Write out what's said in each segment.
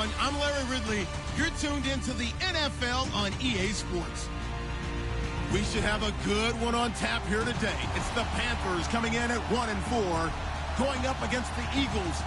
everyone. I'm Larry Ridley. You're tuned into the NFL on EA Sports. We should have a good one on tap here today. It's the Panthers coming in at 1-4, going up against the Eagles.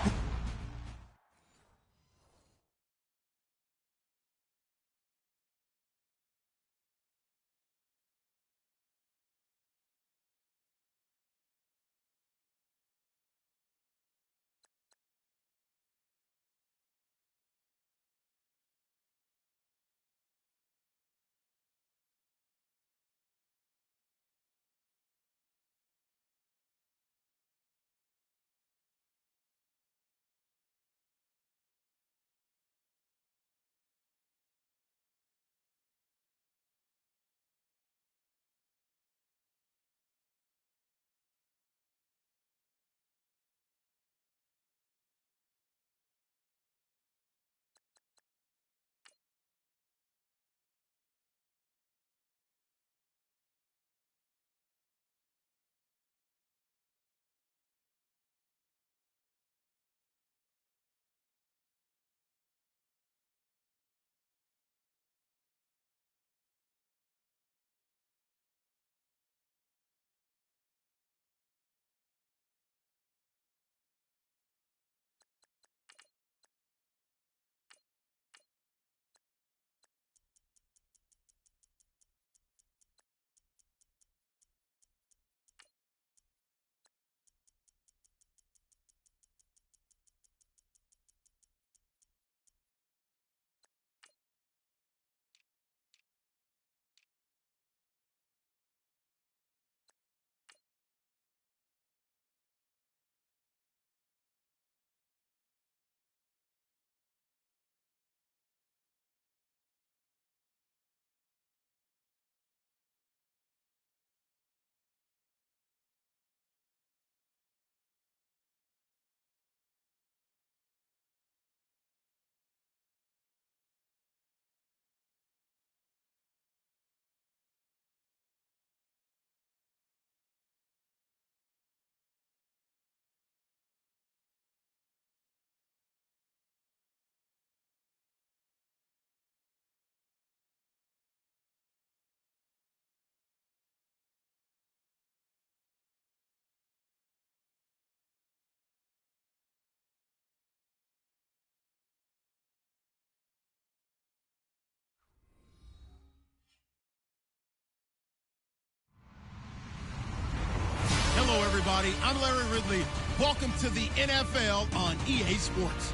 Hello, everybody. I'm Larry Ridley. Welcome to the NFL on EA Sports.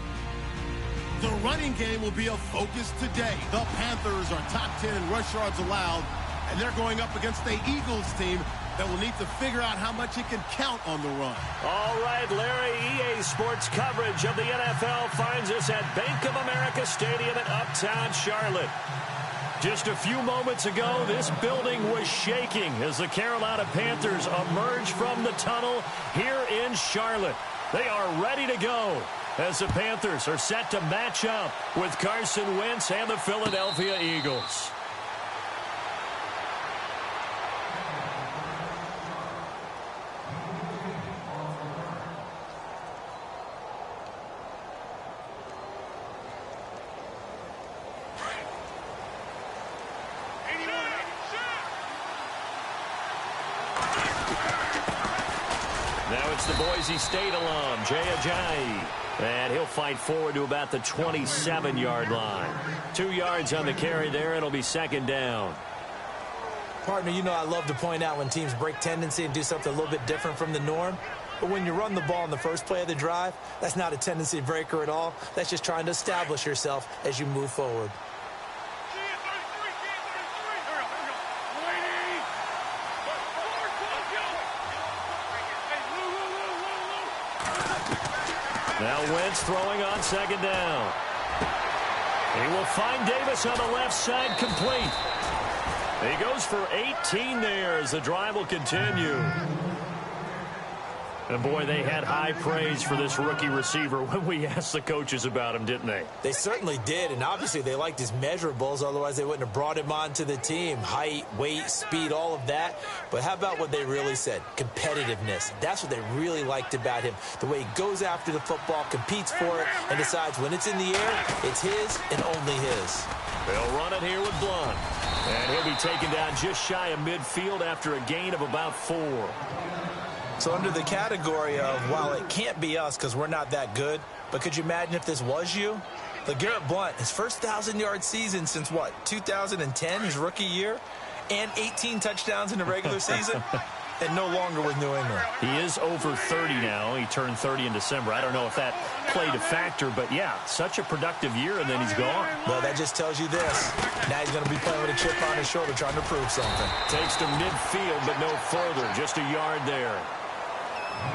The running game will be a focus today. The Panthers are top 10 in rush yards allowed, and they're going up against the Eagles team that will need to figure out how much it can count on the run. All right, Larry, EA Sports coverage of the NFL finds us at Bank of America Stadium in Uptown Charlotte. Just a few moments ago, this building was shaking as the Carolina Panthers emerged from the tunnel here in Charlotte. They are ready to go as the Panthers are set to match up with Carson Wentz and the Philadelphia Eagles. Now it's the Boise State alum, Jay. And he'll fight forward to about the 27-yard line. 2 yards on the carry there. It'll be second down. Partner, you know I love to point out when teams break tendency and do something a little bit different from the norm. But when you run the ball in the first play of the drive, that's not a tendency breaker at all. That's just trying to establish yourself as you move forward. Now Wentz throwing on second down. He will find Davis on the left side, complete. He goes for 18 there as the drive will continue. And, boy, they had high praise for this rookie receiver when we asked the coaches about him, didn't they? They certainly did, and obviously they liked his measurables. Otherwise, they wouldn't have brought him onto the team. Height, weight, speed, all of that. But how about what they really said? Competitiveness. That's what they really liked about him. The way he goes after the football, competes for it, and decides when it's in the air, it's his and only his. They'll run it here with Blunt. And he'll be taken down just shy of midfield after a gain of about 4. So under the category of, while it can't be us because we're not that good, but could you imagine if this was you? LeGarrette Blunt, his first 1,000-yard season since, what, 2010, his rookie year, and 18 touchdowns in the regular season, and no longer with New England. He is over 30 now. He turned 30 in December. I don't know if that played a factor, but, yeah, such a productive year, and then he's gone. Well, that just tells you this. Now he's going to be playing with a chip on his shoulder trying to prove something. Takes to midfield, but no further. Just a yard there.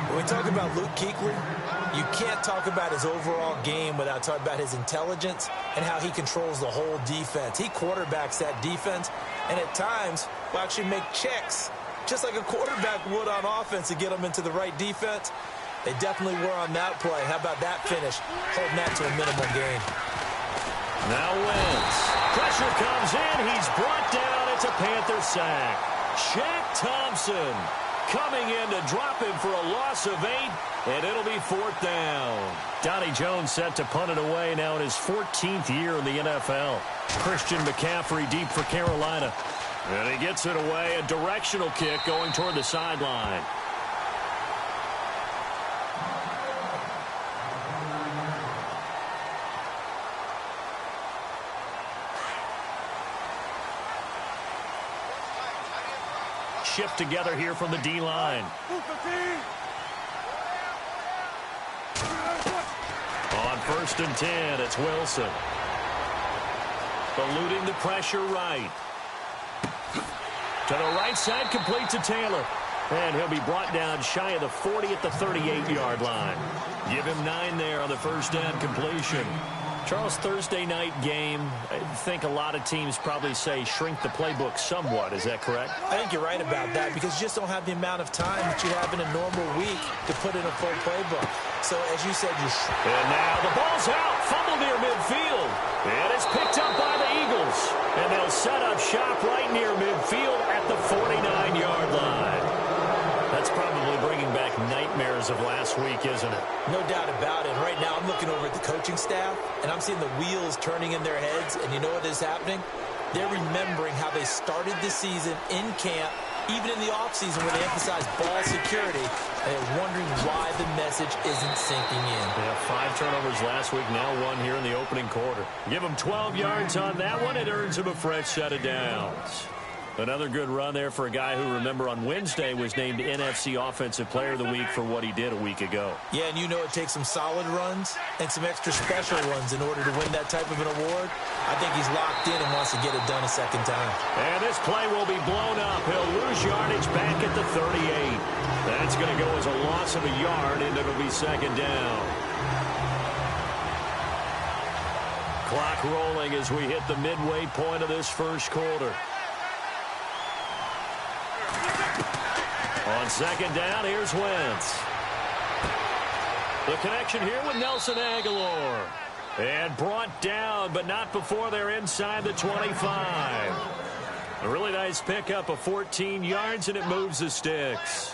When we talk about Luke Kuechly, you can't talk about his overall game without talking about his intelligence and how he controls the whole defense. He quarterbacks that defense, and at times will actually make checks, just like a quarterback would on offense to get them into the right defense. They definitely were on that play. How about that finish? Holding that to a minimal gain. Now Wentz. Pressure comes in. He's brought down. It's a Panther sack. Shaq Thompson coming in to drop him for a loss of 8, and it'll be 4th down. Donnie Jones set to punt it away now in his 14th year in the NFL. Christian McCaffrey deep for Carolina. And he gets it away, a directional kick going toward the sideline. Shift together here from the D-line. On 1st and 10, it's Wilson. Eluding the pressure right. To the right side, complete to Taylor. And he'll be brought down shy of the 40 at the 38-yard line. Give him 9 there on the first down completion. Charles, Thursday night game, I think a lot of teams probably say shrink the playbook somewhat. Is that correct? I think you're right about that because you just don't have the amount of time that you have in a normal week to put in a full playbook. So, as you said, And now the ball's out. Fumble near midfield. And it's picked up by the Eagles. And they'll set up shop right near midfield at the 49-yard line. That's probably bringing back nightmares of last week, isn't it? No doubt about it. Right now, I'm looking over at the coaching staff, and I'm seeing the wheels turning in their heads. And you know what is happening? They're remembering how they started the season in camp, even in the offseason where they emphasized ball security, and they're wondering why the message isn't sinking in. Yeah, 5 turnovers last week, now 1 here in the opening quarter. Give them 12 yards on that one. It earns them a fresh set of downs. Another good run there for a guy who, remember, on Wednesday was named NFC Offensive Player of the Week for what he did a week ago. Yeah, and you know it takes some solid runs and some extra special ones in order to win that type of an award. I think he's locked in and wants to get it done a second time. And this play will be blown up. He'll lose yardage back at the 38. That's going to go as a loss of a yard, and it'll be 2nd down. Clock rolling as we hit the midway point of this first quarter. On 2nd down, here's Wentz. The connection here with Nelson Aguilar. And brought down, but not before they're inside the 25. A really nice pickup of 14 yards, and it moves the sticks.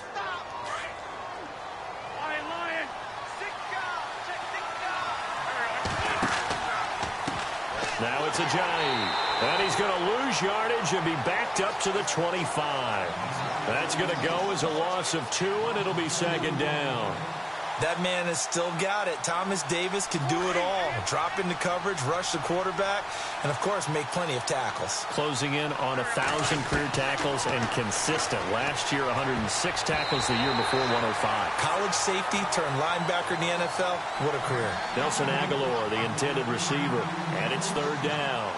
Now it's Ajayi. And he's going to lose yardage and be backed up to the 25. That's going to go as a loss of 2, and it'll be 2nd down. That man has still got it. Thomas Davis can do it all. Drop into coverage, rush the quarterback, and, of course, make plenty of tackles. Closing in on 1,000 career tackles and consistent. Last year, 106 tackles the year before, 105. College safety turned linebacker in the NFL. What a career. Nelson Aguilar, the intended receiver, and it's 3rd down.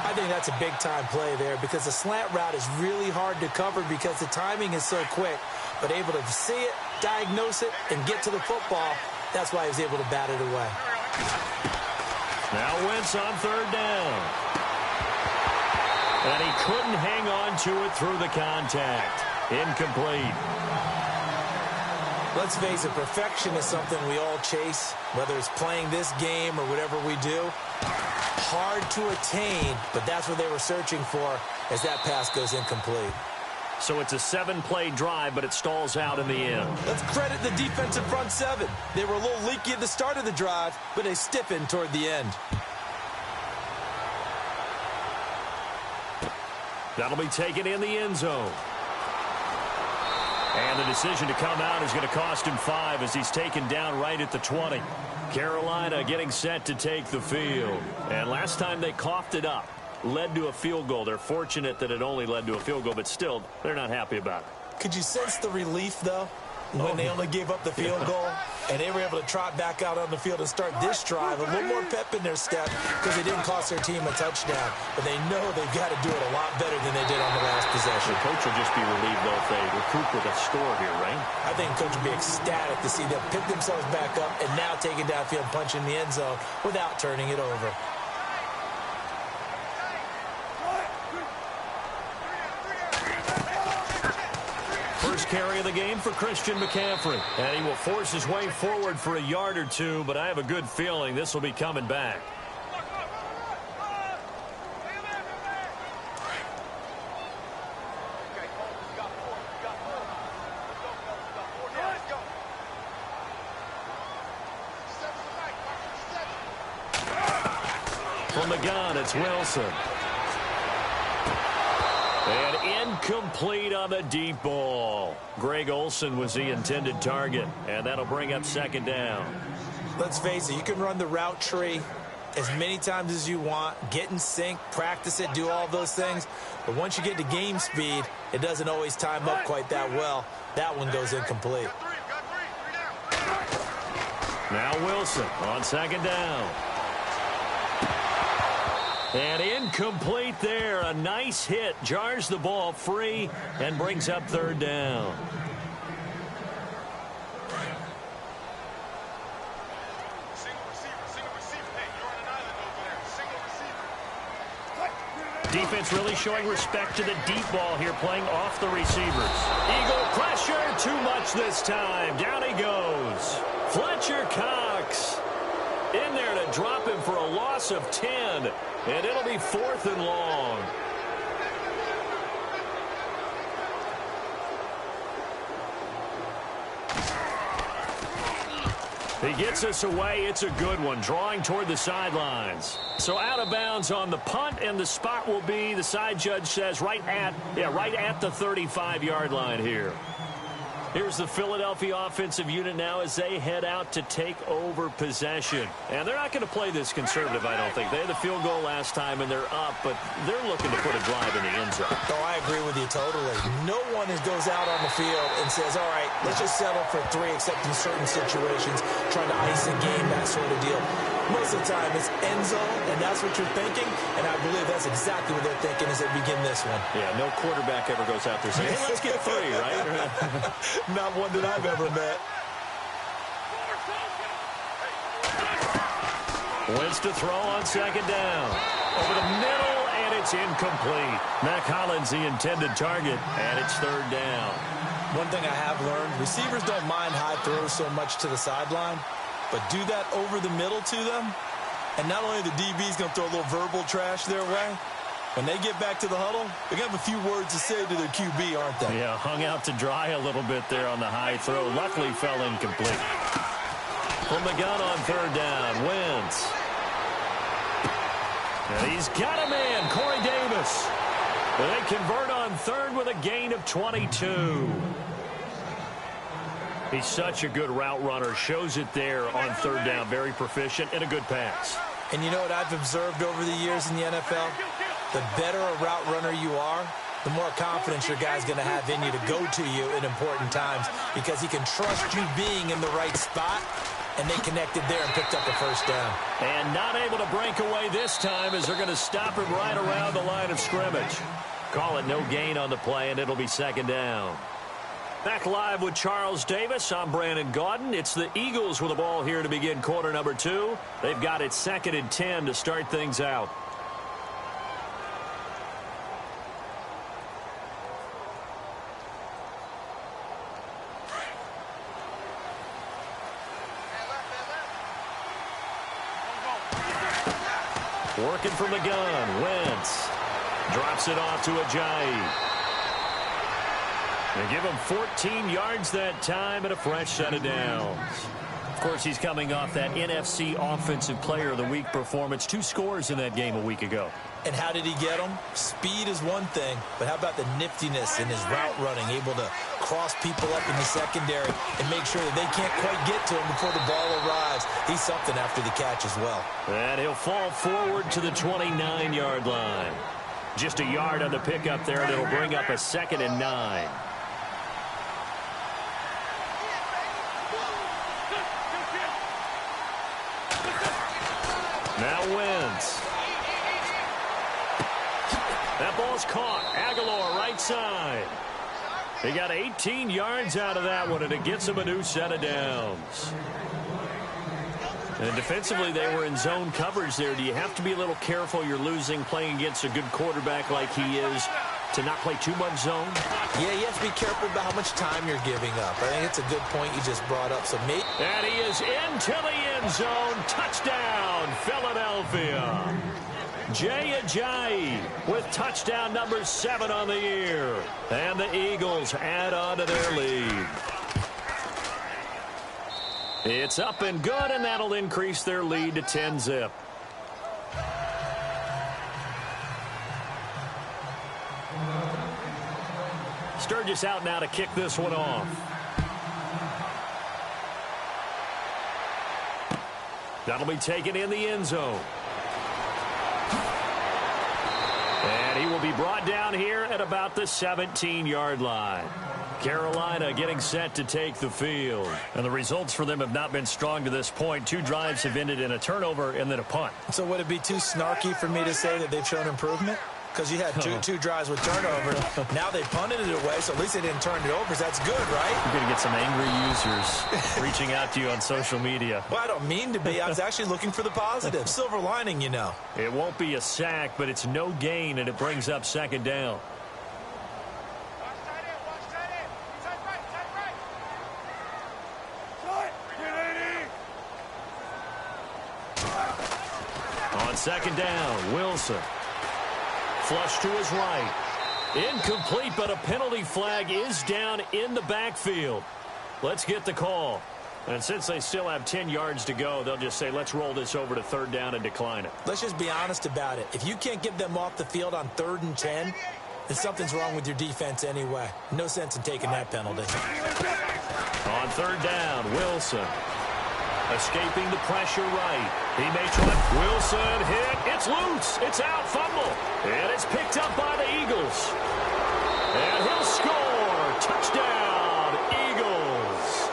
I think that's a big-time play there because the slant route is really hard to cover because the timing is so quick. But able to see it, diagnose it, and get to the football, that's why he was able to bat it away. Now Wentz on 3rd down. And he couldn't hang. 'Hang on to it through the contact. Incomplete. Let's face it, perfection is something we all chase, whether it's playing this game or whatever we do. Hard to attain, but that's what they were searching for as that pass goes incomplete. So it's a 7-play drive, but it stalls out in the end. Let's credit the defensive front seven. They were a little leaky at the start of the drive, but they stiffened toward the end. That'll be taken in the end zone. And the decision to come out is going to cost him 5 as he's taken down right at the 20. Carolina getting set to take the field. And last time they coughed it up, led to a field goal. They're fortunate that it only led to a field goal, but still, they're not happy about it. Could you sense the relief, though, when they only gave up the field goal and they were able to trot back out on the field and start this drive, a little more pep in their step because it didn't cost their team a touchdown. But they know they've got to do it a lot better than they did on the last possession. The coach will just be relieved, though, if they recoup with a score here, right? I think the coach will be ecstatic to see them pick themselves back up and now take it downfield and punch in the end zone without turning it over. First carry of the game for Christian McCaffrey. And he will force his way forward for a yard or two, but I have a good feeling this will be coming back. From the gun, it's Wilson. And incomplete on the deep ball. Greg Olsen was the intended target, and that'll bring up second down. Let's face it, you can run the route tree as many times as you want, get in sync, practice it, do all those things. But once you get to game speed, it doesn't always time up quite that well. That one goes incomplete. Now Wilson on second down. And incomplete there. A nice hit. Jars the ball free and brings up third down. Defense really showing respect to the deep ball here, playing off the receivers. Eagle pressure, too much this time. Down he goes. Fletcher Cox in there to drop him for a loss of 10. And it'll be 4th and long. He gets us away. It's a good one, drawing toward the sidelines. So out of bounds on the punt, and the spot will be, the side judge says, right at the 35-yard line here. Here's the Philadelphia offensive unit now as they head out to take over possession. And they're not going to play this conservative, I don't think. They had the field goal last time, and they're up, but they're looking to put a drive in the end zone. Oh, I agree with you totally. No one goes out on the field and says, all right, let's just settle for 3, except in certain situations, trying to ice a game, that sort of deal. Most of the time, it's end zone, and that's what you're thinking, and I believe that's exactly what they're thinking as they begin this one. Yeah, no quarterback ever goes out there saying, hey, let's get 3, right? Not one that I've ever met. Wins to throw on second down. Over the middle, and it's incomplete. Mac Hollins, the intended target, and it's third down. One thing I have learned, receivers don't mind high throws so much to the sideline, but do that over the middle to them, and not only the DB's going to throw a little verbal trash their way, when they get back to the huddle, they're going to have a few words to say to their QB, aren't they? Yeah, hung out to dry a little bit there on the high throw. Luckily fell incomplete. From the gun on third down, Wentz. And he's got a man, Corey Davis. And they convert on third with a gain of 22. He's such a good route runner. Shows it there on third down. Very proficient and a good pass. And you know what I've observed over the years in the NFL? The better a route runner you are, the more confidence your guy's going to have in you to go to you in important times because he can trust you being in the right spot, and they connected there and picked up a first down. And not able to break away this time as they're going to stop him right around the line of scrimmage. Call it no gain on the play, and it'll be second down. Back live with Charles Davis. I'm Brandon Gaudin. It's the Eagles with the ball here to begin quarter number 2. They've got it 2nd and 10 to start things out. Working from the gun. Wentz drops it off to Ajayi. They give him 14 yards that time and a fresh set of downs. Of course, he's coming off that NFC Offensive Player of the Week performance. 2 scores in that game a week ago. And how did he get them? Speed is one thing, but how about the niftiness in his route running, able to cross people up in the secondary and make sure that they can't quite get to him before the ball arrives. He's something after the catch as well. And he'll fall forward to the 29-yard line. Just a yard on the pickup there, and it'll bring up a 2nd and 9. Now Wentz. That ball's caught. Aguilar right side. He got 18 yards out of that one, and it gets him a new set of downs. And defensively, they were in zone coverage there. Do you have to be a little careful? You're losing playing against a good quarterback like he is to not play too much zone? Yeah, you have to be careful about how much time you're giving up. I think it's a good point you just brought up. And he is into the end zone. Touchdown, Philadelphia. Ajayi with touchdown number 7 on the year. And the Eagles add on to their lead. It's up and good, and that'll increase their lead to 10-zip. Sturgis out now to kick this one off. That'll be taken in the end zone. And he will be brought down here at about the 17-yard line. Carolina getting set to take the field. And the results for them have not been strong to this point. 2 drives have ended in a turnover and then a punt. So would it be too snarky for me to say that they've shown improvement? Because you had two drives with turnovers. Now they punted it away, so at least they didn't turn it over. So that's good, right? You're going to get some angry users reaching out to you on social media. Well, I don't mean to be. I was actually looking for the positive. Silver lining, you know. It won't be a sack, but it's no gain, and it brings up 2nd down. On 2nd down, Wilson. Flush to his right. Incomplete, but a penalty flag is down in the backfield. Let's get the call. And since they still have 10 yards to go, they'll just say, let's roll this over to 3rd down and decline it. Let's just be honest about it. If you can't get them off the field on 3rd and 10, then something's wrong with your defense anyway. No sense in taking that penalty. On 3rd down, Wilson. Escaping the pressure right. He may try. Wilson hit. It's loose. It's out. Fumble. And it's picked up by the Eagles. And he'll score. Touchdown, Eagles.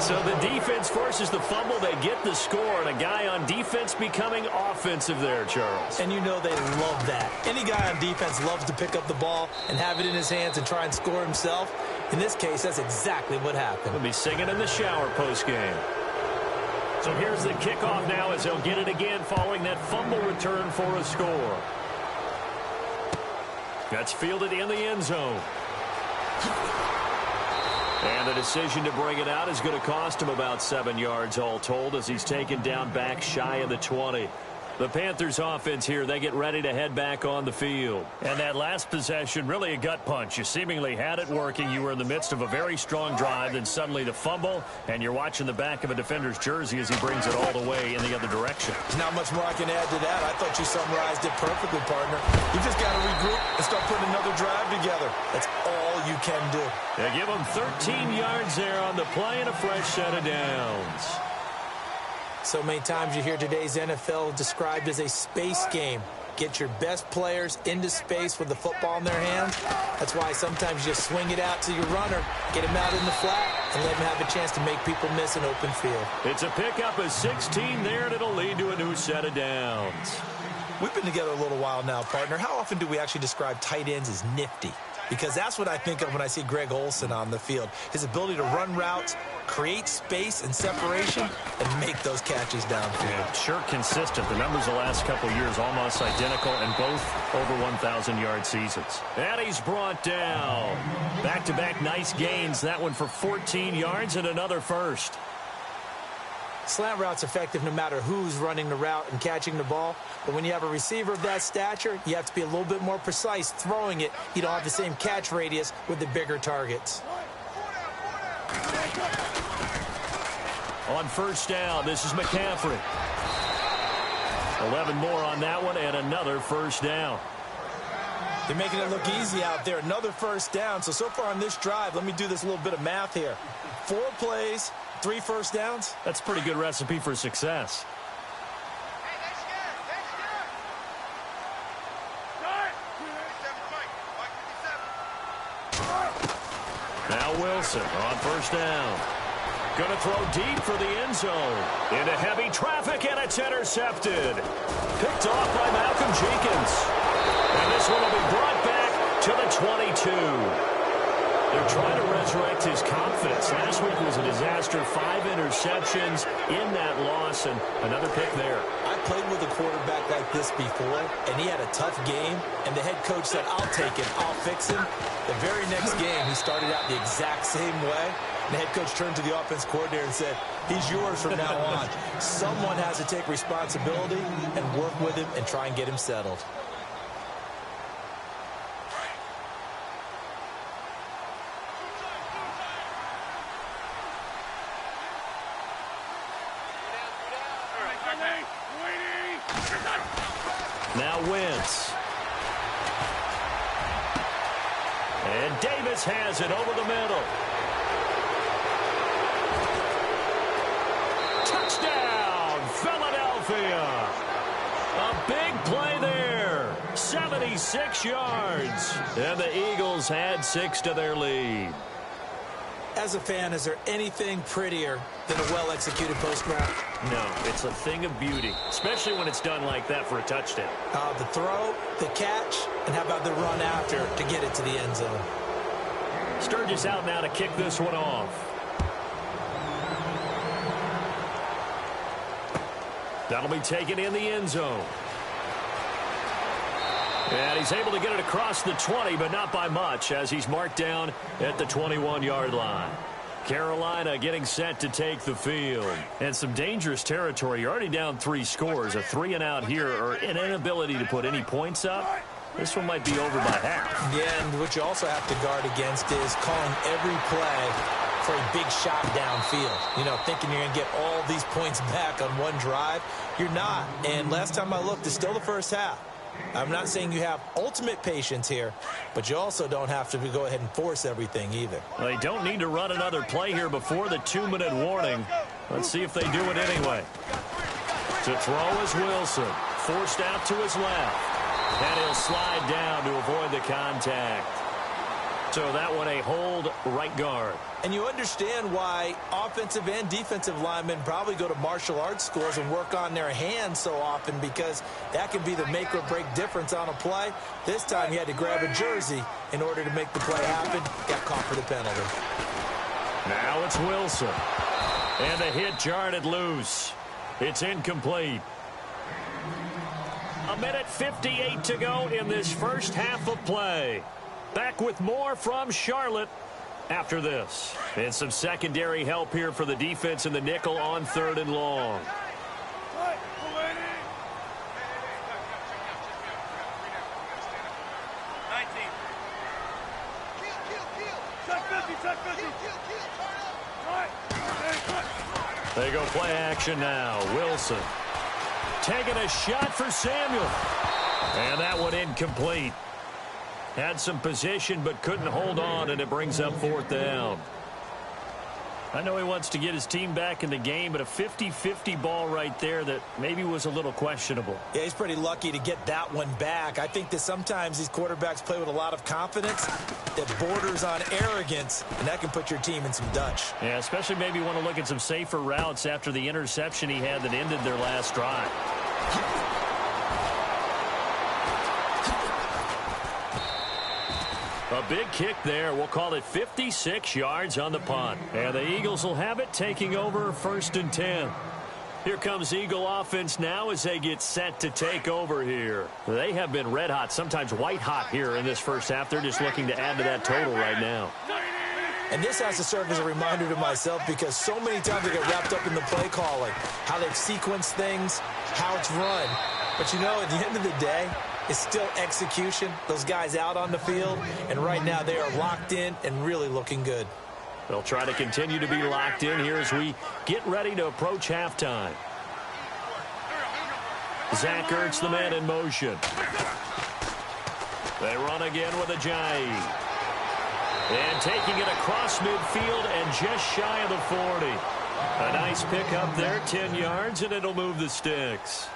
So the defense forces the fumble. They get the score. And a guy on defense becoming offensive there, Charles. And you know they love that. Any guy on defense loves to pick up the ball and have it in his hands and try and score himself. In this case, that's exactly what happened. He'll be singing in the shower postgame. So here's the kickoff now as they'll get it again following that fumble return for a score. That's fielded in the end zone. And the decision to bring it out is going to cost him about 7 yards all told as he's taken down back shy of the 20. The Panthers offense here, they get ready to head back on the field. And that last possession, really a gut punch. You seemingly had it working. You were in the midst of a very strong drive, then suddenly the fumble, and you're watching the back of a defender's jersey as he brings it all the way in the other direction. There's not much more I can add to that. I thought you summarized it perfectly, partner. You just got to regroup and start putting another drive together. That's all you can do. They give him 13 yards there on the play and a fresh set of downs. So many times you hear today's NFL described as a space game. Get your best players into space with the football in their hands. That's why sometimes you just swing it out to your runner, get him out in the flat, and let him have a chance to make people miss an open field. It's a pickup of 16 there, and it'll lead to a new set of downs. We've been together a little while now, partner. How often do we actually describe tight ends as nifty? Because that's what I think of when I see Greg Olsen on the field. His ability to run routes, create space and separation, and make those catches downfield. Yeah, sure consistent. The numbers the last couple years almost identical, and both over 1,000-yard seasons. And he's brought down. Back-to-back nice gains. That one for 14 yards and another first. Slant route's effective no matter who's running the route and catching the ball. But when you have a receiver of that stature, you have to be a little bit more precise throwing it. You don't have the same catch radius with the bigger targets. On first down, this is McCaffrey. 11 more on that one and another first down. They're making it look easy out there. Another first down. So far on this drive, let me do this little bit of math here. 4 plays, 3 first downs. That's a pretty good recipe for success. Now Wilson on first down. Going to throw deep for the end zone. Into heavy traffic, and it's intercepted. Picked off by Malcolm Jenkins. And this one will be brought back to the 22. They're trying to resurrect his confidence. Last week was a disaster. 5 interceptions in that loss, and another pick there. I played with a quarterback like this before, and he had a tough game, and the head coach said, I'll take him, I'll fix him. The very next game, he started out the exact same way. The head coach turned to the offense coordinator and said, he's yours from now on. Someone has to take responsibility and work with him and try and get him settled. Now Wentz. And Davis has it over the middle. Touchdown, Philadelphia. A big play there. 76 yards. And the Eagles add 6 to their lead. As a fan, is there anything prettier than a well-executed post route? No, it's a thing of beauty, especially when it's done like that for a touchdown. The throw, the catch, and how about the run after to get it to the end zone? Sturgis out now to kick this one off. That'll be taken in the end zone. And he's able to get it across the 20, but not by much, as he's marked down at the 21-yard line. Carolina getting set to take the field. And some dangerous territory. You're already down 3 scores. A 3-and-out here, or an inability to put any points up. This one might be over by half. Yeah, and what you also have to guard against is calling every play for a big shot downfield. You know, thinking you're going to get all these points back on one drive. You're not. And last time I looked, it's still the first half. I'm not saying you have ultimate patience here, but you also don't have to go ahead and force everything either. Well, they don't need to run another play here before the 2-minute warning. Let's see if they do it anyway. To throw is Wilson. Forced out to his left. And he'll slide down to avoid the contact. So that one a hold right guard. And you understand why offensive and defensive linemen probably go to martial arts schools and work on their hands so often, because that can be the make or break difference on a play. This time he had to grab a jersey in order to make the play happen. Got caught for the penalty. Now it's Wilson. And the hit jarred it loose. It's incomplete. 1:58 to go in this first half of play. Back with more from Charlotte after this. And some secondary help here for the defense in the nickel on 3rd and long. They go play action now. Wilson taking a shot for Samuel. And that one incomplete. Had some position but couldn't hold on, and it brings up 4th down. I know he wants to get his team back in the game, but a 50-50 ball right there that maybe was a little questionable. Yeah, he's pretty lucky to get that one back. I think that sometimes these quarterbacks play with a lot of confidence that borders on arrogance, and that can put your team in some Dutch. Yeah, especially maybe want to look at some safer routes after the interception he had that ended their last drive. A big kick there. We'll call it 56 yards on the punt. And the Eagles will have it, taking over 1st and 10. Here comes Eagle offense now as they get set to take over here. They have been red hot, sometimes white hot here in this first half. They're just looking to add to that total right now. And this has to serve as a reminder to myself because so many times I get wrapped up in the play calling, how they've sequenced things, how it's run. But, you know, at the end of the day, it's still execution. Those guys out on the field, and right now they are locked in and really looking good. They'll try to continue to be locked in here as we get ready to approach halftime. Zach Ertz, the man in motion. They run again with Ajayi. And taking it across midfield and just shy of the 40. A nice pickup there, 10 yards, and it'll move the sticks.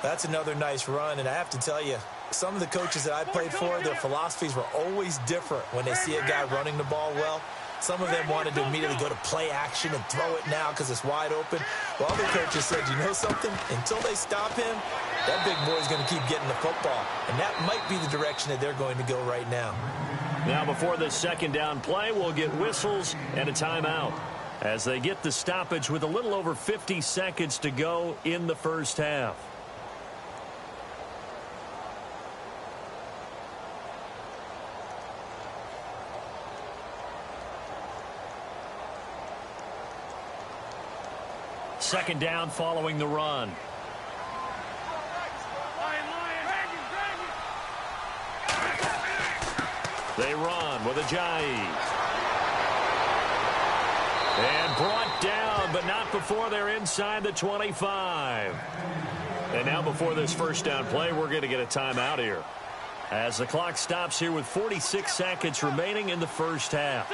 That's another nice run, and I have to tell you, some of the coaches that I played for, their philosophies were always different when they see a guy running the ball well. Some of them wanted to immediately go to play action and throw it now because it's wide open. While other coaches said, you know something? Until they stop him, that big boy's going to keep getting the football. And that might be the direction that they're going to go right now. Now before this second down play, we'll get whistles and a timeout as they get the stoppage with a little over 50 seconds to go in the first half. Second down following the run. They run with Ajayi. And brought down, but not before they're inside the 25. And now before this first down play, we're going to get a timeout here, as the clock stops here with 46 seconds remaining in the first half.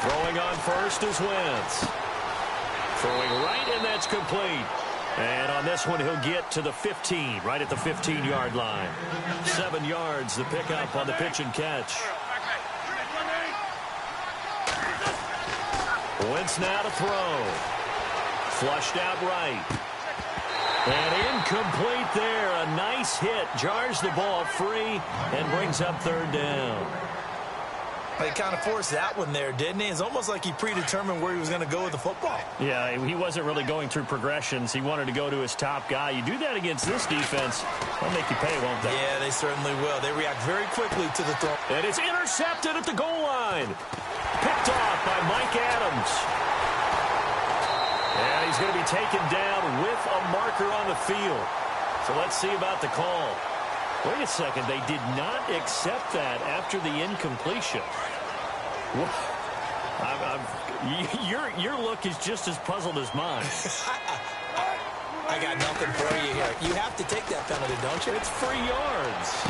Throwing on first is Wentz. Throwing right, and that's complete. And on this one, he'll get to the 15, right at the 15-yard line. 7 yards, the pickup on the pitch and catch. Wentz now to throw. Flushed out right. And incomplete there. A nice hit. Jars the ball free and brings up third down. He kind of forced that one there, didn't he? It's almost like he predetermined where he was going to go with the football. Yeah, he wasn't really going through progressions. He wanted to go to his top guy. You do that against this defense, they'll make you pay, won't they? Yeah, they certainly will. They react very quickly to the throw. And it's intercepted at the goal line. Picked off by Mike Adams. And he's going to be taken down with a marker on the field. So let's see about the call. Wait a second, they did not accept that after the incompletion. Your look is just as puzzled as mine. I got nothing for you here. You have to take that penalty, don't you? It's 3 yards.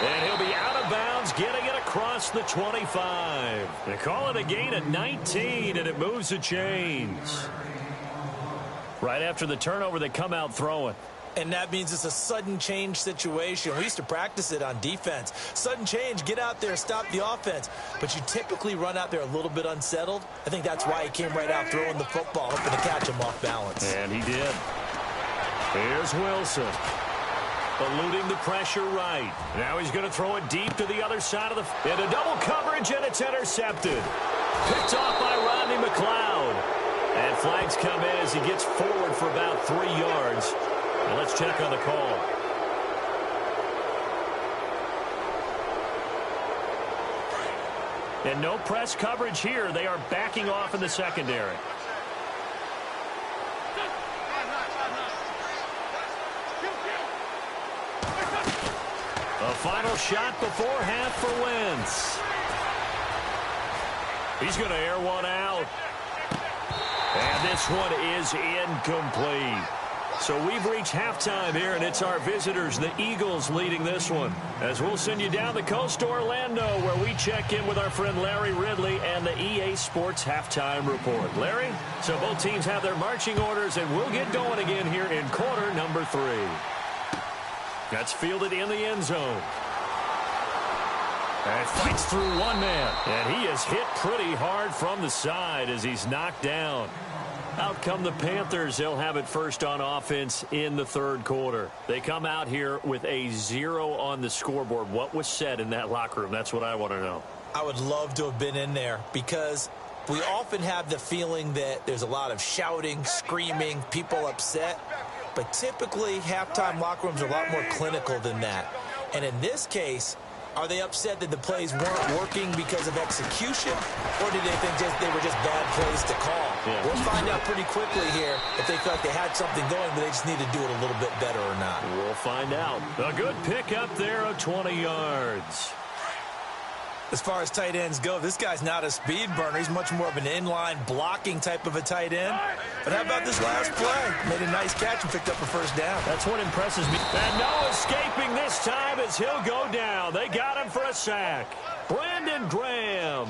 And he'll be out of bounds, getting it across the 25. They call it a gain at 19, and it moves the chains. Right after the turnover, they come out throwing. And that means it's a sudden change situation. We used to practice it on defense. Sudden change, get out there, stop the offense. But you typically run out there a little bit unsettled. I think that's why he came right out throwing the football, hoping to catch him off balance. And he did. Here's Wilson. Eluding the pressure right. Now he's going to throw it deep to the other side of the... Into double coverage, and it's intercepted. Picked off by Rodney McLeod. And flags come in as he gets forward for about 3 yards. And let's check on the call. And no press coverage here. They are backing off in the secondary. A final shot before half for Wentz. He's going to air one out. And this one is incomplete. So we've reached halftime here, and it's our visitors, the Eagles, leading this one. As we'll send you down the coast to Orlando, where we check in with our friend Larry Ridley and the EA Sports Halftime Report. Larry, so both teams have their marching orders, and we'll get going again here in quarter number 3. That's fielded in the end zone. And fights through one man. And he is hit pretty hard from the side as he's knocked down. Out come the Panthers. They'll have it first on offense in the third quarter. They come out here with a 0 on the scoreboard. What was said in that locker room? That's what I want to know. I would love to have been in there because we often have the feeling that there's a lot of shouting, screaming, people upset. But typically, halftime locker rooms are a lot more clinical than that. And in this case, Are they upset that the plays weren't working because of execution, or did they think they were just bad plays to call? Yeah. We'll find out pretty quickly here if they feel like they had something going, but they just need to do it a little bit better or not. We'll find out. A good pick up there of 20 yards. As far as tight ends go, this guy's not a speed burner. He's much more of an inline blocking type of a tight end. But how about this last play? Made a nice catch and picked up a first down. That's what impresses me. And no escaping this time as he'll go down. They got him for a sack. Brandon Graham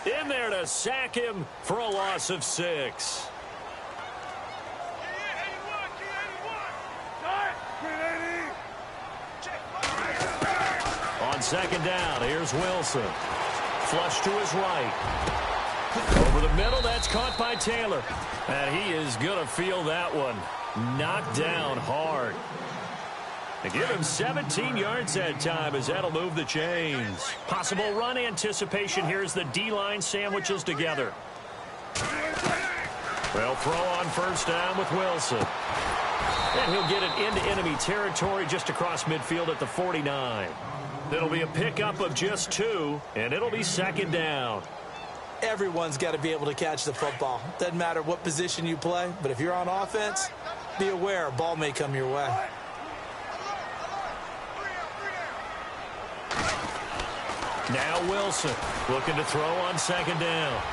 in there to sack him for a loss of 6. On second down, here's Wilson. Flush to his right. Over the middle, that's caught by Taylor. And he is going to feel that one. Knocked down hard. They give him 17 yards that time as that'll move the chains. Possible run anticipation here as the D-line sandwiches together. They'll throw on first down with Wilson. And he'll get it into enemy territory just across midfield at the 49. It'll be a pickup of just 2, and it'll be second down. Everyone's got to be able to catch the football. Doesn't matter what position you play, but if you're on offense, be aware a ball may come your way. Now Wilson looking to throw on second down.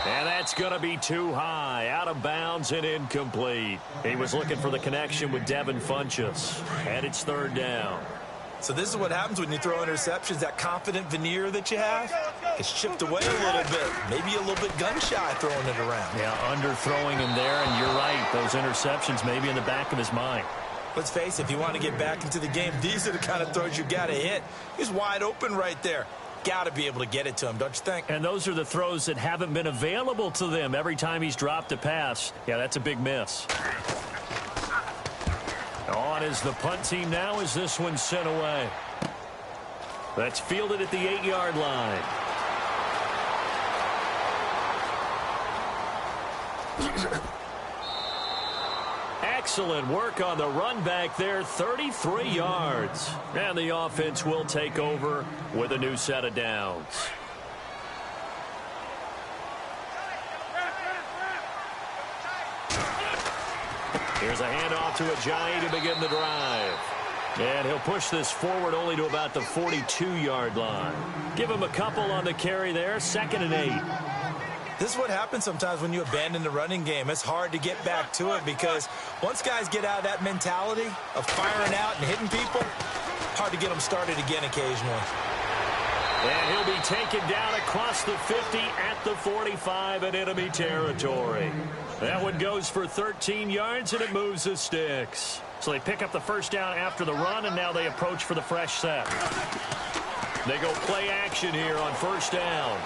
And that's going to be too high, out of bounds and incomplete. He was looking for the connection with Devin Funchess, and it's third down. So this is what happens when you throw interceptions. That confident veneer that you have is chipped away a little bit. Maybe a little bit gun-shy throwing it around. Yeah, underthrowing him there, and you're right. Those interceptions may be in the back of his mind. Let's face it, if you want to get back into the game, these are the kind of throws you got to hit. He's wide open right there. Got to be able to get it to him, don't you think? And those are the throws that haven't been available to them every time he's dropped a pass. Yeah, that's a big miss. On is the punt team now as this one's sent away. That's fielded at the 8-yard line. Excellent work on the run back there, 33 yards. And the offense will take over with a new set of downs. Here's a handoff to Ajayi to begin the drive. And he'll push this forward only to about the 42-yard line. Give him a couple on the carry there, 2nd and 8. This is what happens sometimes when you abandon the running game. It's hard to get back to it because once guys get out of that mentality of firing out and hitting people, hard to get them started again occasionally. And he'll be taken down across the 50 at the 45 in enemy territory. That one goes for 13 yards, and it moves the sticks. So they pick up the first down after the run, and now they approach for the fresh set. They go play action here on first down.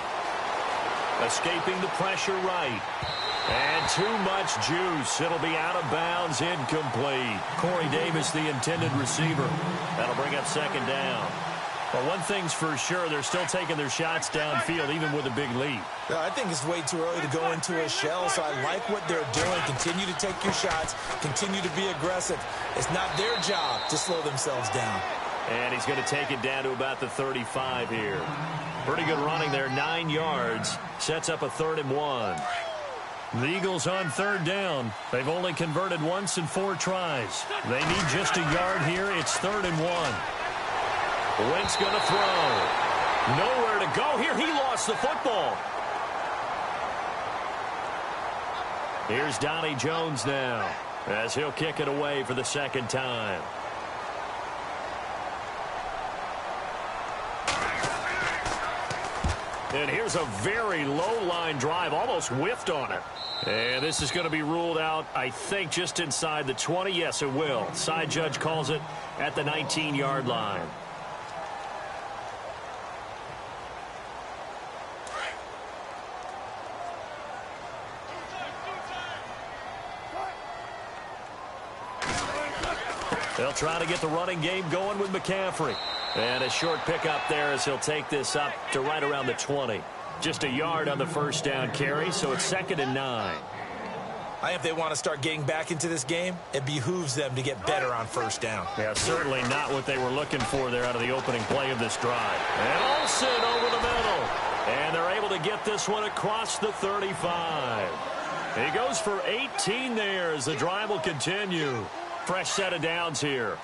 Escaping the pressure right. And too much juice. It'll be out of bounds, incomplete. Corey Davis, the intended receiver. That'll bring up second down. Well, one thing's for sure, they're still taking their shots downfield, even with a big lead. I think it's way too early to go into a shell, so I like what they're doing. Continue to take your shots. Continue to be aggressive. It's not their job to slow themselves down. And he's going to take it down to about the 35 here. Pretty good running there, 9 yards. Sets up a 3rd and 1. The Eagles on third down. They've only converted once in 4 tries. They need just a yard here. It's 3rd and 1. Wentz going to throw. Nowhere to go here. He lost the football. Here's Donnie Jones now as he'll kick it away for the 2nd time. And here's a very low-line drive, almost whiffed on it. And this is going to be ruled out, I think, just inside the 20. Yes, it will. Side judge calls it at the 19-yard line. They'll try to get the running game going with McCaffrey. And a short pickup there as he'll take this up to right around the 20. Just a yard on the first down carry, so it's 2nd and 9. I think if they want to start getting back into this game, it behooves them to get better on first down. Yeah, certainly not what they were looking for there out of the opening play of this drive. And Olsen over the middle. And they're able to get this one across the 35. He goes for 18 there as the drive will continue. Fresh set of downs here.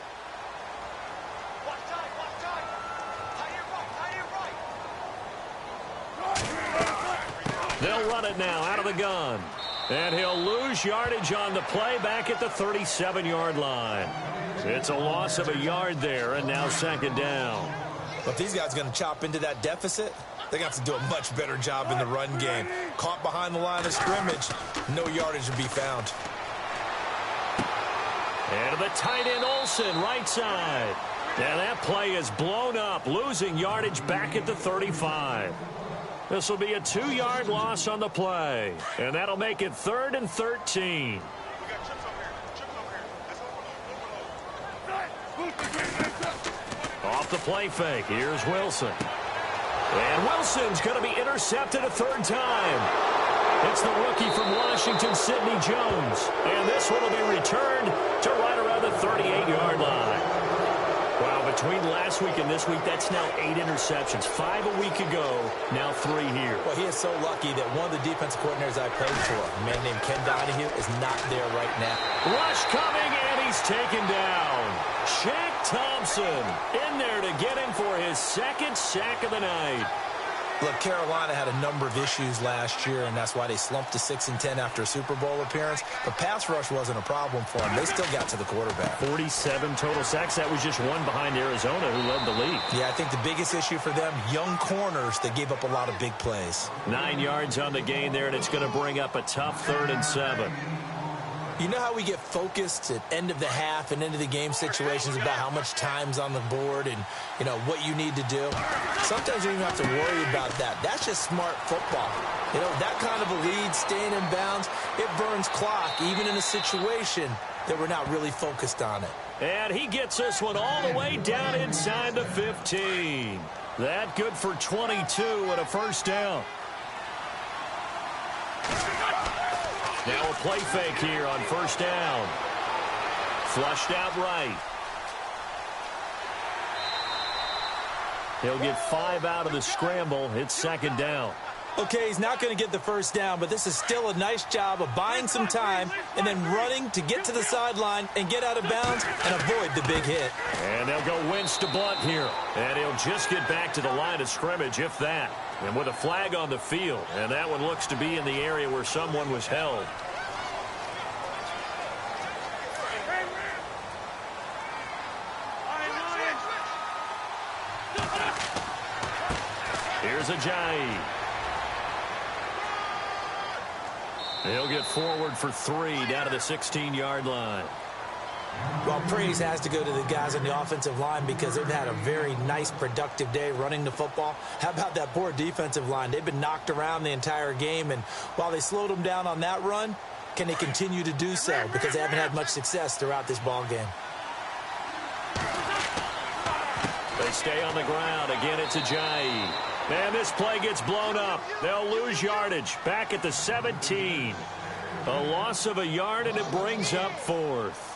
They'll run it now out of the gun. And he'll lose yardage on the play back at the 37-yard line. It's a loss of a yard there, and now second down. But if these guys are going to chop into that deficit, they got to do a much better job in the run game. Caught behind the line of scrimmage, no yardage to be found. And the tight end Olsen, right side. And that play is blown up, losing yardage back at the 35. This will be a 2-yard loss on the play. And that'll make it 3rd and 13. Off the play fake, here's Wilson. And Wilson's going to be intercepted a third time. It's the rookie from Washington, Sidney Jones. And this one will be returned to right around the 38-yard line. Wow, between last week and this week, that's now 8 interceptions. 5 a week ago, now 3 here. Well, he is so lucky that one of the defensive coordinators I played for, a man named Ken Donahue, is not there right now. Rush coming, and he's taken down. Shaq Thompson in there to get him for his 2nd sack of the night. Look, Carolina had a number of issues last year, and that's why they slumped to 6-10 after a Super Bowl appearance. But pass rush wasn't a problem for them. They still got to the quarterback. 47 total sacks. That was just one behind Arizona, who led the league. Yeah, I think the biggest issue for them, young corners that gave up a lot of big plays. 9 yards on the gain there, and it's going to bring up a tough 3rd and 7. You know how we get focused at end of the half and end of the game situations about how much time's on the board and, you know, what you need to do? Sometimes you don't even have to worry about that. That's just smart football. You know, that kind of a lead, staying in bounds, it burns clock, even in a situation that we're not really focused on it. And he gets this one all the way down inside the 15. That good for 22 and a first down. Now a play fake here on first down. Flushed out right. He'll get 5 out of the scramble. It's second down. Okay, he's not going to get the first down, but this is still a nice job of buying some time and then running to get to the sideline and get out of bounds and avoid the big hit. And they'll go Wentz to Blunt here. And he'll just get back to the line of scrimmage, if that. And with a flag on the field. And that one looks to be in the area where someone was held. Here's Ajayi. He'll get forward for 3 down to the 16-yard line. Well, praise has to go to the guys on the offensive line because they've had a very nice, productive day running the football. How about that poor defensive line? They've been knocked around the entire game, and while they slowed them down on that run, can they continue to do so? Because they haven't had much success throughout this ball game. They stay on the ground. Again, it's Ajayi. And this play gets blown up. They'll lose yardage back at the 17. A loss of a yard, and it brings up 4th.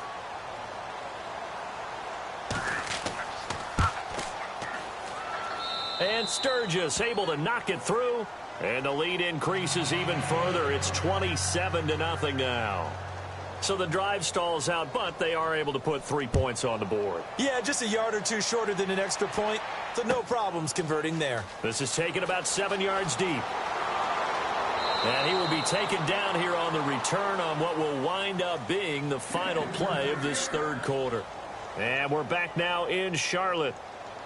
And Sturgis able to knock it through. And the lead increases even further. It's 27-0 now. So the drive stalls out, but they are able to put 3 points on the board. Yeah, just a yard or two shorter than an extra point, so no problems converting there. This is taken about 7 yards deep. And he will be taken down here on the return on what will wind up being the final play of this 3rd quarter. And we're back now in Charlotte.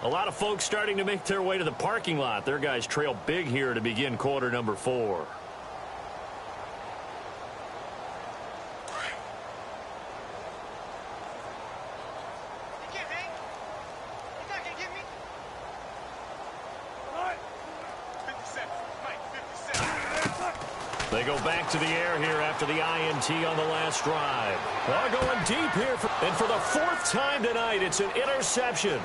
A lot of folks starting to make their way to the parking lot. Their guys trail big here to begin quarter number 4. They go back to the air here after the INT on the last drive. They're going deep here. And for the 4th time tonight, it's an interception.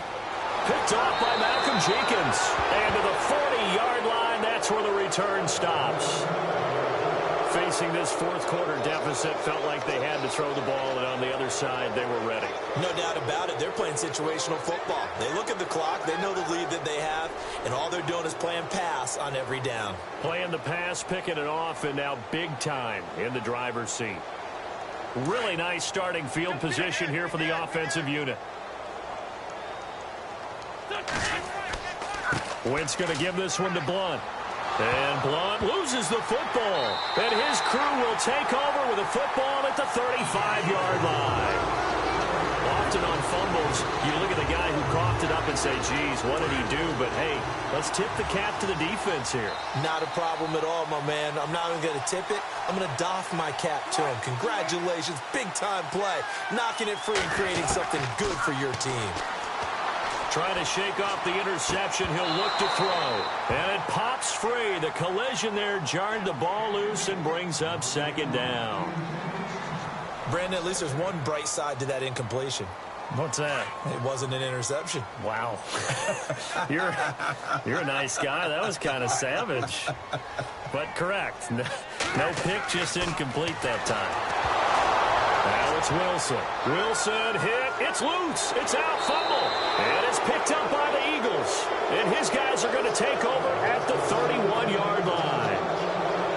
Picked off by Malcolm Jenkins. And to the 40-yard line, that's where the return stops. Facing this fourth quarter deficit, felt like they had to throw the ball, and on the other side, they were ready. No doubt about it. They're playing situational football. They look at the clock, they know the lead that they have, and all they're doing is playing pass on every down. Playing the pass, picking it off, and now big time in the driver's seat. Really nice starting field position here for the offensive unit. Wentz going to give this one to Blunt. And Blunt loses the football. And his crew will take over with a football at the 35-yard line. Often on fumbles, you look at the guy who coughed it up and say, geez, what did he do? But, hey, let's tip the cap to the defense here. Not a problem at all, my man. I'm not even going to tip it. I'm going to doff my cap to him. Congratulations. Big-time play. Knocking it free and creating something good for your team. Trying to shake off the interception. He'll look to throw. And it pops free. The collision there jarred the ball loose and brings up second down. Brandon, at least there's one bright side to that incompletion. What's that? It wasn't an interception. Wow. You're a nice guy. That was kind of savage. But correct. No pick, just incomplete that time. Now it's Wilson. Wilson hit. It's loose. It's out. Fumble. And it's picked up by the Eagles. And his guys are going to take over at the 31-yard line.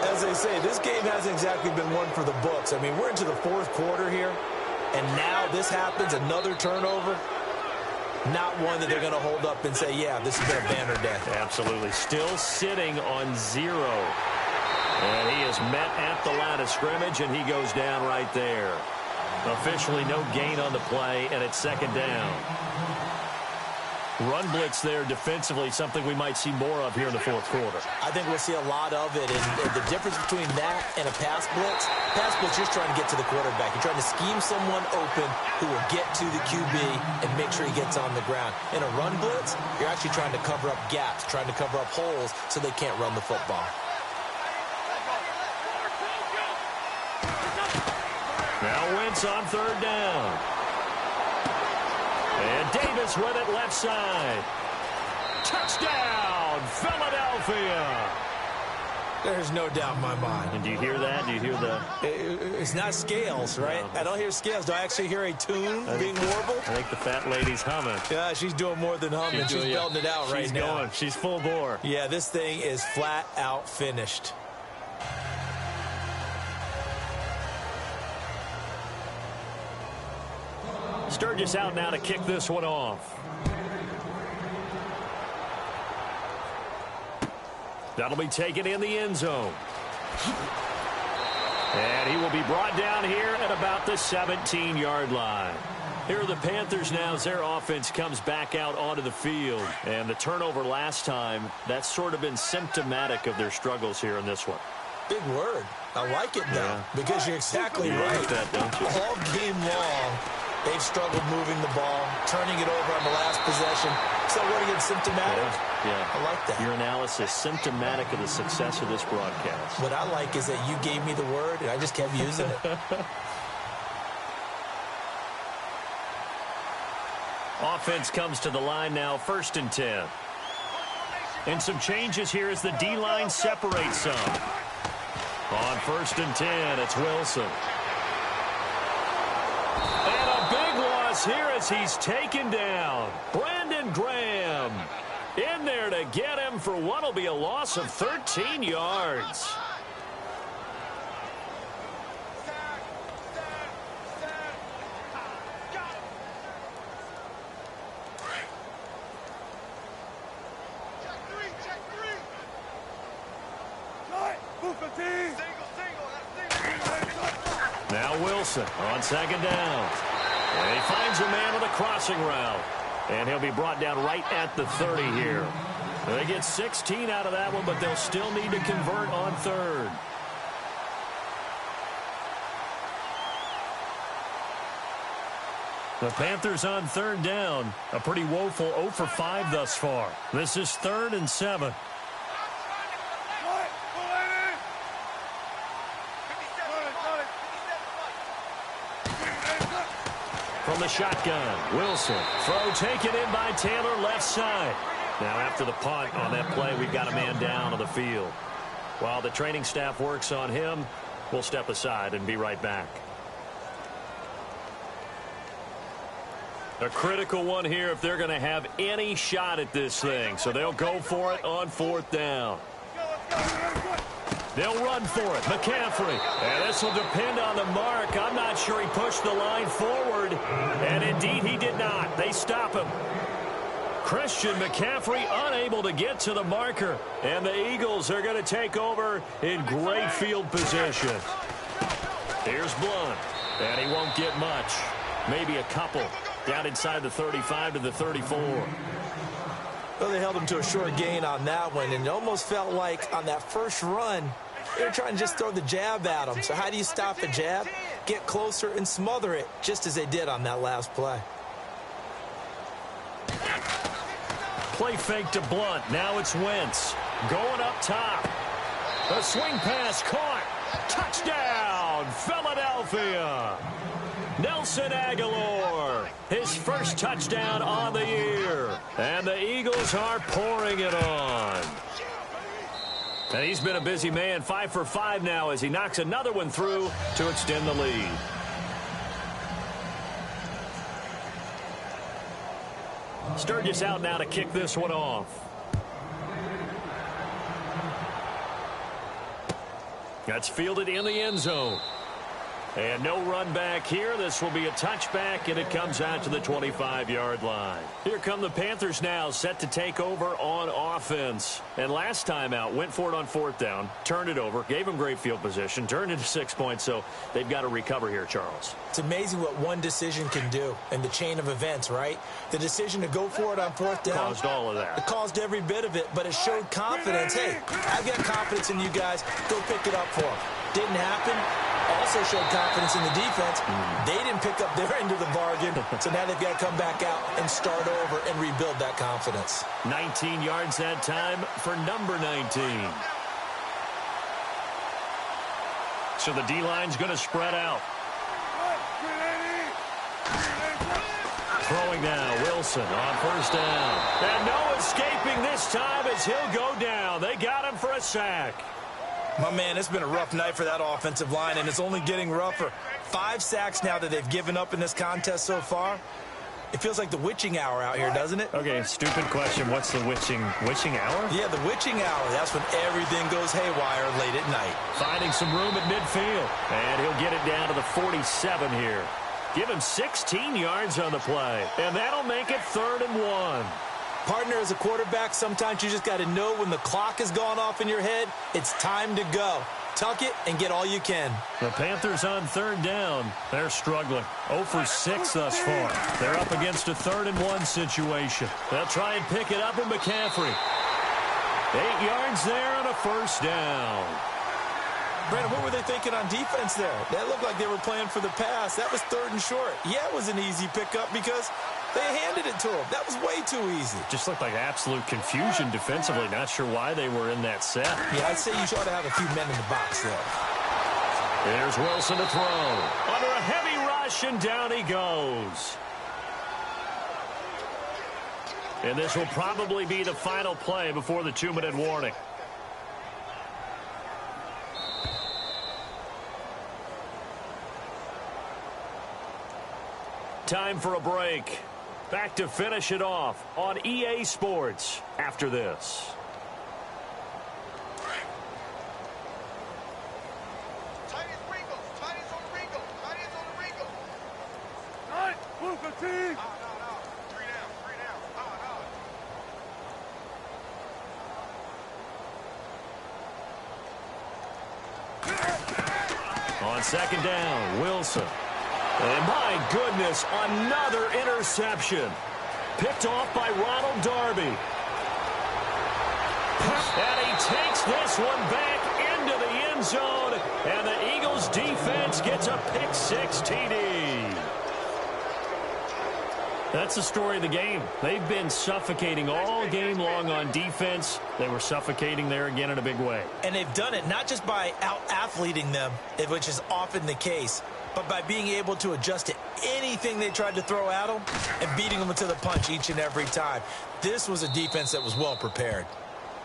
As they say, this game hasn't exactly been one for the books. I mean, we're into the fourth quarter here, and now this happens, another turnover. Not one that they're going to hold up and say, yeah, this has been a banner day. Absolutely. Still sitting on 0. And he is met at the line of scrimmage, and he goes down right there. Officially no gain on the play, and it's second down. Run blitz there defensively, something we might see more of here in the fourth quarter. I think we'll see a lot of it, and the difference between that and a pass blitz, you're just trying to get to the quarterback. You're trying to scheme someone open who will get to the QB and make sure he gets on the ground. In a run blitz, you're actually trying to cover up gaps, trying to cover up holes so they can't run the football. Now Wentz on third down. And Davis with it left side. Touchdown, Philadelphia. There's no doubt in my mind. And do you hear that? Do you hear the... It's not scales, right? No. I don't hear scales. Do I actually hear a tune being warbled? I think the fat lady's humming. Yeah, she's doing more than humming. She's belting it out right now. She's going. She's full bore. Yeah, this thing is flat out finished. Sturgis out now to kick this one off. That'll be taken in the end zone. And he will be brought down here at about the 17-yard line. Here are the Panthers now as their offense comes back out onto the field. And the turnover last time, that's sort of been symptomatic of their struggles here in this one. Big word. I like it now because you're exactly right. Like that, don't you? All game long, they've struggled moving the ball, turning it over on the last possession. So what again, symptomatic? Yeah. I like that. Your analysis, symptomatic of the success of this broadcast. What I like is that you gave me the word, and I just kept using it. Offense comes to the line now, 1st and 10. And some changes here as the D-line separates some. On 1st and 10, it's Wilson. And a big loss here as he's taken down. Brandon Graham in there to get him for what will be a loss of 13 yards. Now Wilson on 2nd down. And he finds a man with a crossing route. And he'll be brought down right at the 30 here. They get 16 out of that one, but they'll still need to convert on 3rd. The Panthers on 3rd down. A pretty woeful 0 for 5 thus far. This is 3rd and 7. From the shotgun, Wilson. Throw taken in by Taylor, left side. Now after the punt on that play, we've got a man down on the field. While the training staff works on him, we'll step aside and be right back. A critical one here if they're going to have any shot at this thing. So they'll go for it on 4th down. They'll run for it. McCaffrey. And this will depend on the mark. I'm not sure he pushed the line forward. And indeed he did not. They stop him. Christian McCaffrey unable to get to the marker. And the Eagles are going to take over in great field position. Here's Blunt. And he won't get much. Maybe a couple. Down inside the 35 to the 34. Well, they held him to a short gain on that one, and it almost felt like on that first run, they were trying to just throw the jab at him. So how do you stop a jab? Get closer and smother it, just as they did on that last play. Play fake to Blunt. Now it's Wentz. Going up top. A swing pass caught. Touchdown, Philadelphia. Nelson Aguilar, his first touchdown on the year. And the Eagles are pouring it on. And he's been a busy man, 5 for 5 now as he knocks another one through to extend the lead. Sturgis out now to kick this one off. That's fielded in the end zone. And no run back here. This will be a touchback, and it comes out to the 25-yard line. Here come the Panthers now, set to take over on offense. And last time out, went for it on 4th down, turned it over, gave them great field position, turned into 6 points, so they've got to recover here, Charles. It's amazing what one decision can do in the chain of events, right? The decision to go for it on 4th down. Caused all of that. It caused every bit of it, but it showed confidence. Hey, I've got confidence in you guys. Go pick it up for them. Didn't happen. Also showed confidence in the defense. They didn't pick up their end of the bargain, so now they've got to come back out and start over and rebuild that confidence. 19 yards that time for number 19. So the D-line's going to spread out. Throwing now, Wilson on 1st down. And no escaping this time as he'll go down. They got him for a sack. My man, it's been a rough night for that offensive line, and it's only getting rougher. 5 sacks now that they've given up in this contest so far. It feels like the witching hour out here, doesn't it? Okay, stupid question. What's the witching hour? Yeah, the witching hour. That's when everything goes haywire late at night. Finding some room at midfield. And he'll get it down to the 47 here. Give him 16 yards on the play. And that'll make it 3rd and 1. Partner, as a quarterback, sometimes you just got to know when the clock has gone off in your head, it's time to go. Tuck it and get all you can. The Panthers on 3rd down. They're struggling. 0 for 6 thus far. They're up against a 3rd and 1 situation. They'll try and pick it up with McCaffrey. 8 yards there on a 1st down. Brandon, what were they thinking on defense there? That looked like they were playing for the pass. That was 3rd and short. Yeah, it was an easy pickup because they handed it to him. That was way too easy. Just looked like absolute confusion defensively. Not sure why they were in that set. Yeah, I'd say you ought to have a few men in the box there. There's Wilson to throw. Under a heavy rush, and down he goes. And this will probably be the final play before the 2-minute warning. Time for a break. Back to finish it off on EA Sports after this. On 2nd down, Wilson. And my goodness, another interception. Picked off by Ronald Darby. And he takes this one back into the end zone. And the Eagles defense gets a pick-6 TD. That's the story of the game. They've been suffocating all game long on defense. They were suffocating there again in a big way. And they've done it not just by out-athleting them, which is often the case, but by being able to adjust to anything they tried to throw at them and beating them to the punch each and every time. This was a defense that was well prepared.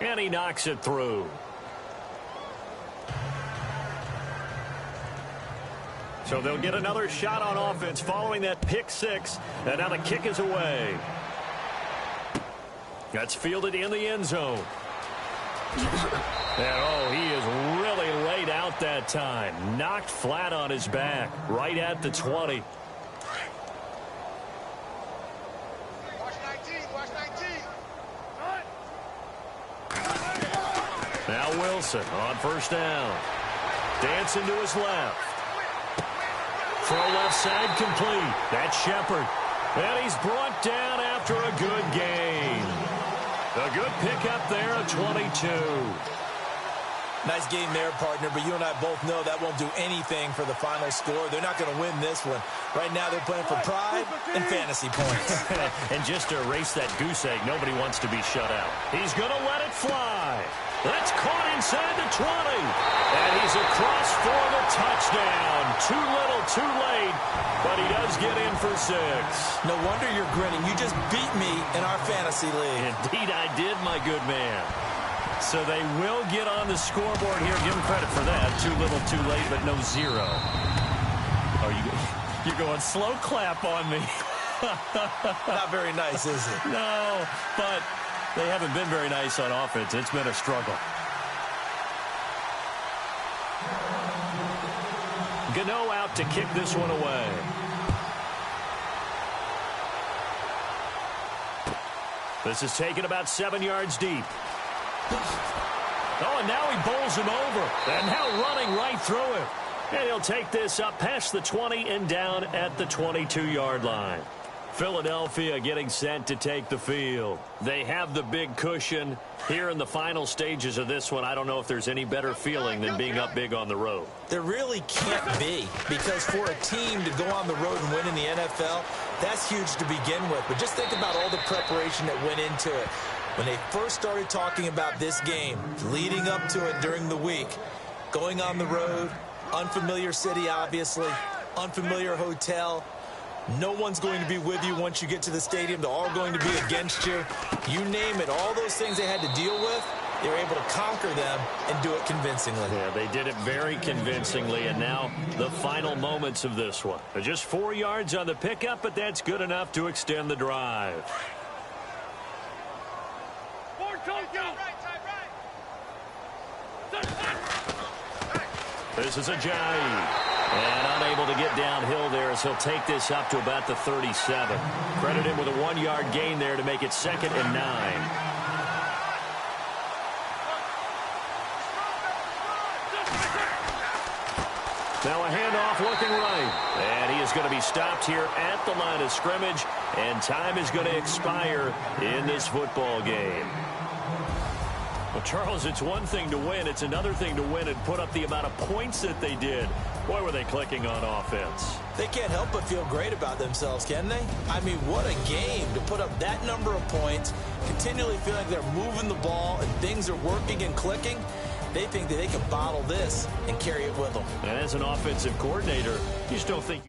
And he knocks it through. So they'll get another shot on offense following that pick six. And now the kick is away. That's fielded in the end zone. And, oh, he is really laid out that time. Knocked flat on his back, right at the 20. Now Wilson on first down. Dancing to his left. Throw left side complete. That's Shepard. And he's brought down after a good gain. A good pickup there at 22. Nice game there, partner, but you and I both know that won't do anything for the final score. They're not going to win this one. Right now they're playing for pride and fantasy points. And just to erase that goose egg, nobody wants to be shut out. He's going to let it fly. That's caught inside the 20. And he's across for the touchdown. Too little, too late, but he does get in for 6. No wonder you're grinning. You just beat me in our fantasy league. Indeed I did, my good man. So they will get on the scoreboard here. Give them credit for that. Too little, too late, but no 0. Oh, you're going slow clap on me. Not very nice, is it? No, but they haven't been very nice on offense. It's been a struggle. Gano out to kick this one away. This is taken about 7 yards deep. Oh, and now he bowls him over. And now running right through him. And he'll take this up past the 20 and down at the 22-yard line. Philadelphia getting set to take the field. They have the big cushion. Here in the final stages of this one, I don't know if there's any better feeling than being up big on the road. There really can't be, because for a team to go on the road and win in the NFL, that's huge to begin with. But just think about all the preparation that went into it. When they first started talking about this game, leading up to it during the week, going on the road, unfamiliar city, obviously, unfamiliar hotel. No one's going to be with you once you get to the stadium. They're all going to be against you. You name it, all those things they had to deal with, they were able to conquer them and do it convincingly. Yeah, they did it very convincingly, and now the final moments of this one. Just 4 yards on the pickup, but that's good enough to extend the drive. This is Ajayi. And unable to get downhill there as he'll take this up to about the 37. Credit him with a 1-yard gain there to make it 2nd and 9. Now a handoff looking right. And he is going to be stopped here at the line of scrimmage. And time is going to expire in this football game. Well, Charles, it's one thing to win. It's another thing to win and put up the amount of points that they did. Boy, were they clicking on offense. They can't help but feel great about themselves, can they? I mean, what a game to put up that number of points, continually feeling like they're moving the ball and things are working and clicking. They think that they can bottle this and carry it with them. And as an offensive coordinator, you just don't think